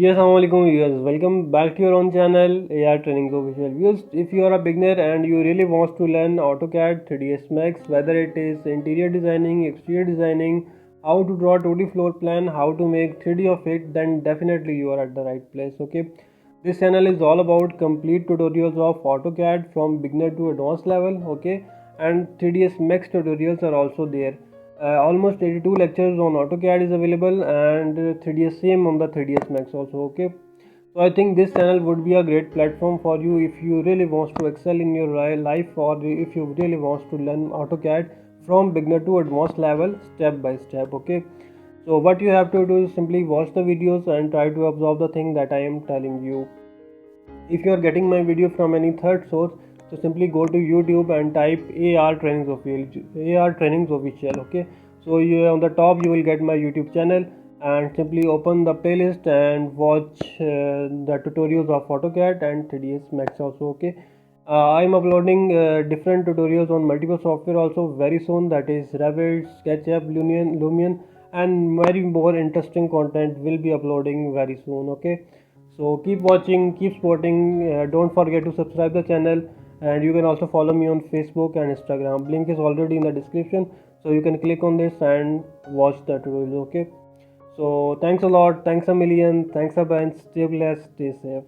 Yes, Assalamualaikum viewers. Welcome back to your own channel AR Training Official. Viewers, if you are a beginner and you really want to learn AutoCAD, 3ds Max, whether it is interior designing, exterior designing, how to draw 2D floor plan, how to make 3D of it, then definitely you are at the right place. Okay, this channel is all about complete tutorials of AutoCAD from beginner to advanced level. Okay, and 3ds Max tutorials are also there. Almost 82 lectures on AutoCAD is available, and 3ds same on the 3ds Max also. Okay, so I think this channel would be a great platform for you if you really want to excel in your life, or if you really want to learn AutoCAD from beginner to advanced level step by step. Okay, so what you have to do is simply watch the videos and try to absorb the thing that I am telling you. If you are getting my video from any third source, so simply go to YouTube and type AR Trainings Official. Okay, so you on the top you will get my YouTube channel, and simply open the playlist and watch the tutorials of AutoCAD and 3ds Max also. Okay, I'm uploading different tutorials on multiple software also very soon, that is Revit, SketchUp, Lumion, and very more interesting content will be uploading very soon. Okay, so keep watching, keep supporting. Don't forget to subscribe the channel, and you can also follow me on Facebook and Instagram. Link is already in the description, so you can click on this and watch the tutorial. Okay, so thanks a lot, thanks a million, thanks a bunch. Stay blessed, stay safe.